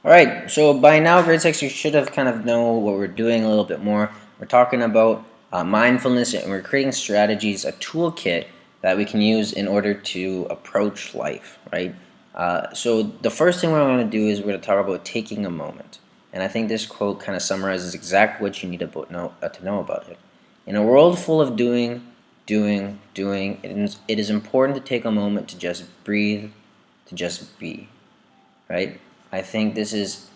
Alright, so by now, grade 6, you should have kind of know what we're doing a little bit more. We're talking about mindfulness, and we're creating strategies, a toolkit that we can use in order to approach life, right? So the first thing we're going to do is we're going to talk about taking a moment. And I think this quote kind of summarizes exactly what you need to know about it. In a world full of doing, it is important to take a moment to just breathe, to just be, right? I think this is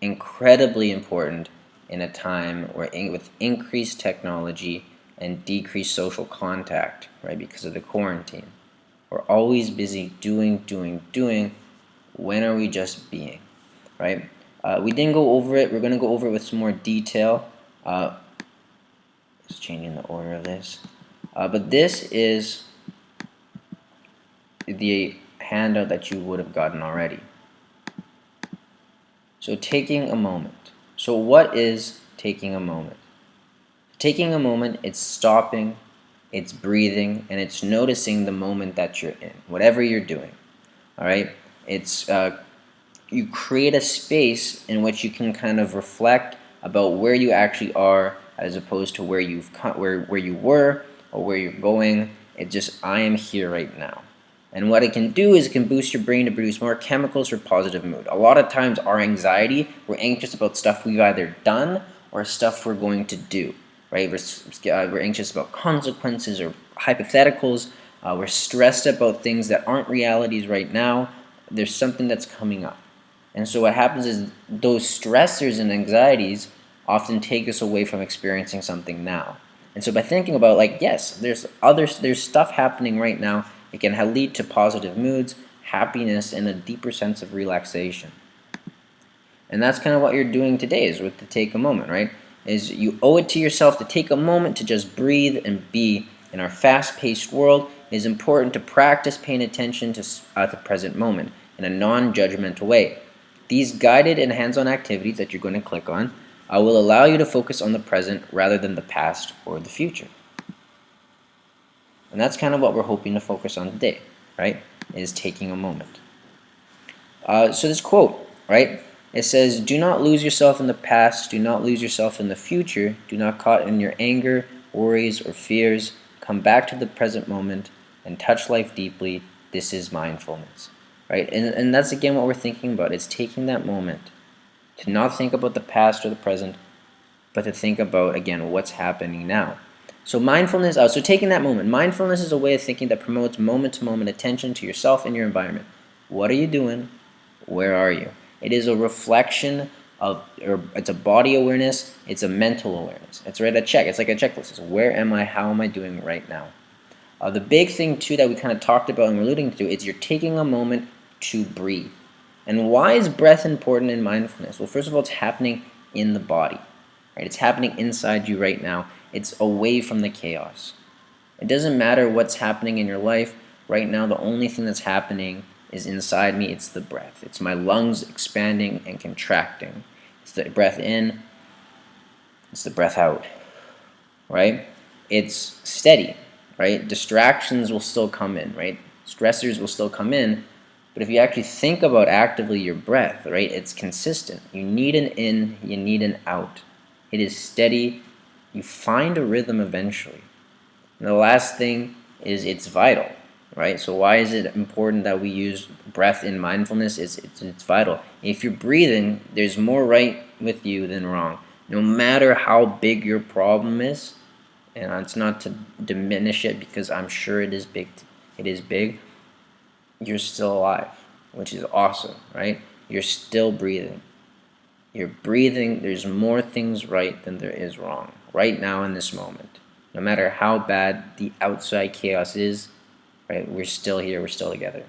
incredibly important in a time where with increased technology and decreased social contact, right, because of the quarantine. We're always busy doing. When are we just being, right? We didn't go over it. We're going to go over it with some more detail. Just changing the order of this. But this is the handout that you would have gotten already. So taking a moment. So what is taking a moment? Taking a moment, it's stopping, it's breathing, and it's noticing the moment that you're in, whatever you're doing. All right? It's you create a space in which you can kind of reflect about where you actually are, as opposed to where where you were or where you're going. It just, I am here right now. And what it can do is it can boost your brain to produce more chemicals for positive mood. A lot of times our anxiety, we're anxious about stuff we've either done or stuff we're going to do, right? We're anxious about consequences or hypotheticals. We're stressed about things that aren't realities right now. There's something that's coming up. And so what happens is those stressors and anxieties often take us away from experiencing something now. And so by thinking about, like, yes, there's stuff happening right now. It can lead to positive moods, happiness, and a deeper sense of relaxation. And that's kind of what you're doing today is with the take a moment, right? Is you owe it to yourself to take a moment to just breathe and be. In our fast-paced world, it is important to practice paying attention to the present moment in a non-judgmental way. These guided and hands-on activities that you're going to click on will allow you to focus on the present rather than the past or the future. And that's kind of what we're hoping to focus on today, right? Is taking a moment. So this quote, right? It says, "Do not lose yourself in the past. Do not lose yourself in the future. Do not caught in your anger, worries, or fears. Come back to the present moment and touch life deeply. This is mindfulness." Right? And that's again what we're thinking about. It's taking that moment to not think about the past or the present, but to think about, again, what's happening now. So mindfulness, so taking that moment. Mindfulness is a way of thinking that promotes moment-to-moment attention to yourself and your environment. What are you doing? Where are you? It is a reflection of, or it's a body awareness, it's a mental awareness. It's right, a check. It's like a checklist. It's where am I? How am I doing right now? The big thing too that we kind of talked about and we're alluding to is you're taking a moment to breathe. And why is breath important in mindfulness? Well, first of all, it's happening in the body. Right? It's happening inside you right now. It's away from the chaos. It doesn't matter what's happening in your life right now. The only thing that's happening is inside me. It's the breath. It's my lungs expanding and contracting. It's the breath in. It's the breath out. Right? It's steady. Right? Distractions will still come in. Right? Stressors will still come in. But if you actually think about actively your breath, right, it's consistent. You need an in, you need an out. It is steady. You find a rhythm eventually. And the last thing is it's vital, right? So why is it important that we use breath in mindfulness? It's vital. If you're breathing, there's more right with you than wrong. No matter how big your problem is, and it's not to diminish it because I'm sure it is big. It is big. You're still alive, which is awesome, right? You're still breathing. You're breathing. There's more things right than there is wrong right now in this moment. No matter how bad the outside chaos is, right? We're still here. We're still together.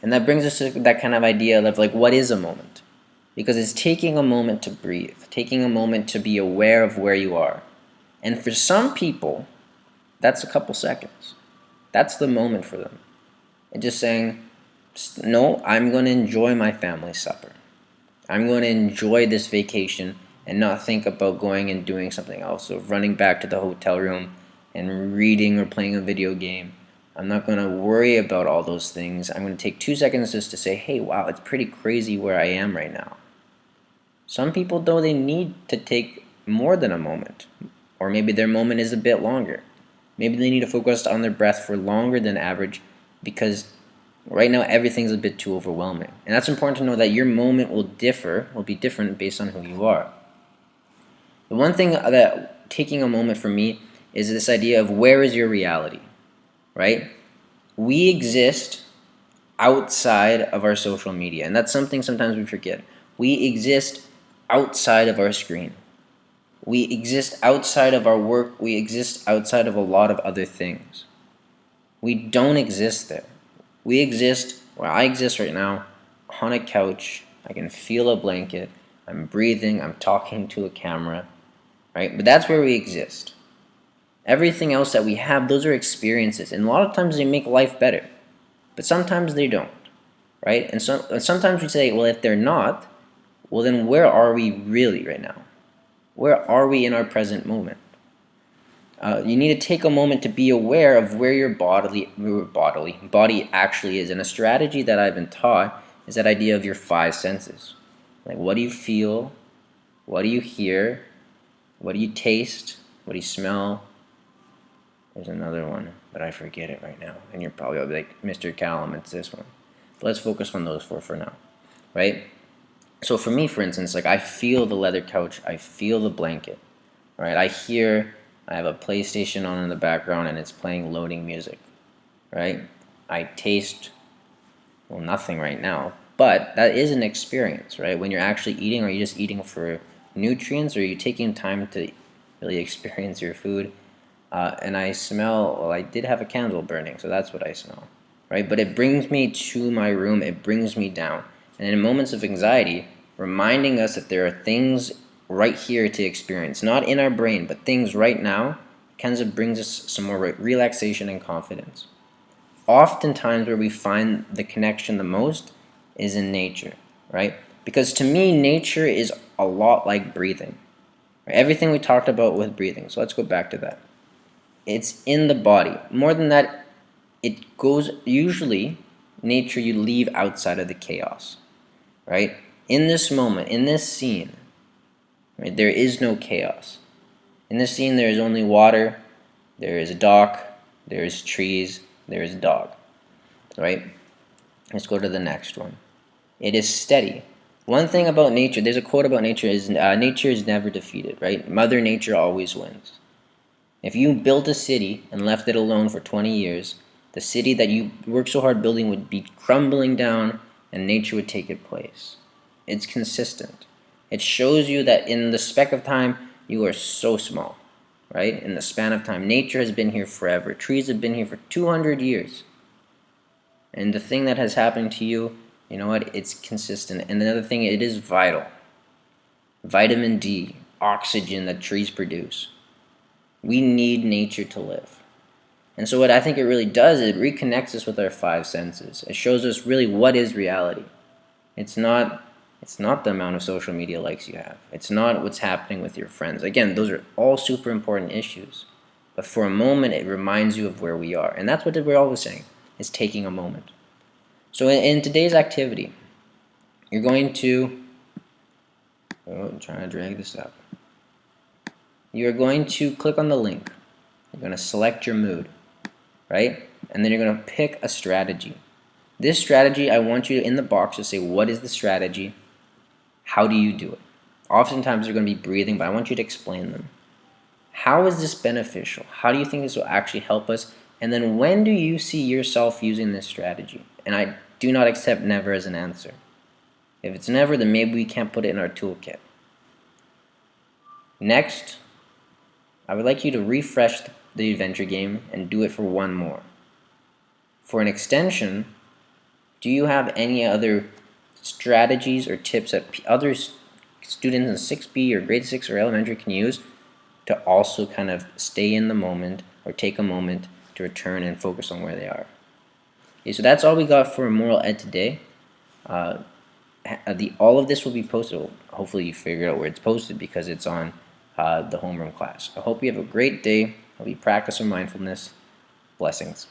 And that brings us to that kind of idea of, like, what is a moment? Because it's taking a moment to breathe, taking a moment to be aware of where you are. And for some people, that's a couple seconds. That's the moment for them. And just saying, no, I'm going to enjoy my family supper. I'm going to enjoy this vacation and not think about going and doing something else. So running back to the hotel room and reading or playing a video game I'm not going to worry about all those things. I'm going to take 2 seconds just to say, hey, wow, it's pretty crazy where I am right now. Some people, though, they need to take more than a moment, or maybe their moment is a bit longer. Maybe they need to focus on their breath for longer than average because right now everything's a bit too overwhelming. And that's important to know that your moment will be different based on who you are. The one thing that taking a moment for me is this idea of where is your reality, right? We exist outside of our social media, and that's something sometimes we forget. We exist outside of our screen. We exist outside of our work. We exist outside of a lot of other things. We don't exist there. We exist where I exist right now, on a couch. I can feel a blanket. I'm breathing. I'm talking to a camera, right? But that's where we exist. Everything else that we have, those are experiences, and a lot of times they make life better, but sometimes they don't, right? And sometimes we say, well, if they're not, well, then where are we really right now? Where are we in our present moment? You need to take a moment to be aware of where your body actually is. And a strategy that I've been taught is that idea of your five senses. Like, what do you feel? What do you hear? What do you taste? What do you smell? There's another one, but I forget it right now. And you're probably like, Mr. Callum, it's this one. But let's focus on those four for now, right? So for me, for instance, like I feel the leather couch, I feel the blanket, right? I have a PlayStation on in the background and it's playing loading music, right? I taste, well, nothing right now, but that is an experience, right? When you're actually eating, are you just eating for nutrients, or are you taking time to really experience your food? And I smell, well, I did have a candle burning, so that's what I smell, right? But it brings me to my room, it brings me down. And in moments of anxiety, reminding us that there are things right here to experience, not in our brain, but things right now, kind of brings us some more relaxation and confidence. Oftentimes where we find the connection the most is in nature, right? Because to me, nature is a lot like breathing. Right? Everything we talked about with breathing, so let's go back to that. It's in the body. More than that, it goes, usually, nature you leave outside of the chaos, right? In this moment, in this scene, right, there is no chaos. In this scene, there is only water, there is a dock, there is trees, there is a dog, right? Let's go to the next one. It is steady. One thing about nature, there's a quote about nature, is nature is never defeated, right? Mother Nature always wins. If you built a city and left it alone for 20 years, the city that you worked so hard building would be crumbling down and nature would take its place. It's consistent. It shows you that in the speck of time, you are so small, right? In the span of time, nature has been here forever. Trees have been here for 200 years. And the thing that has happened to you, you know what? It's consistent. And another thing, it is vital. Vitamin D, oxygen that trees produce. We need nature to live. And so what I think it really does is it reconnects us with our five senses. It shows us really what is reality. It's not the amount of social media likes you have. It's not what's happening with your friends. Again, those are all super important issues. But for a moment, it reminds you of where we are. And that's what we're always saying, is taking a moment. So in today's activity, you're going to, I'm trying to drag this up. You're going to click on the link. You're going to select your mood, right? And then you're going to pick a strategy. This strategy, I want you to, in the box, to say, what is the strategy? How do you do it? Oftentimes you're going to be breathing, but I want you to explain them. How is this beneficial? How do you think this will actually help us? And then when do you see yourself using this strategy? And I do not accept never as an answer. If it's never, then maybe we can't put it in our toolkit. Next, I would like you to refresh the adventure game and do it for one more. For an extension, do you have any other strategies or tips that other students in 6B or grade 6 or elementary can use to also kind of stay in the moment or take a moment to return and focus on where they are? Okay, so that's all we got for Moral Ed today. All of this will be posted. Well, hopefully you figured out where it's posted because it's on the homeroom class. I hope you have a great day. Hope you practice some mindfulness. Blessings.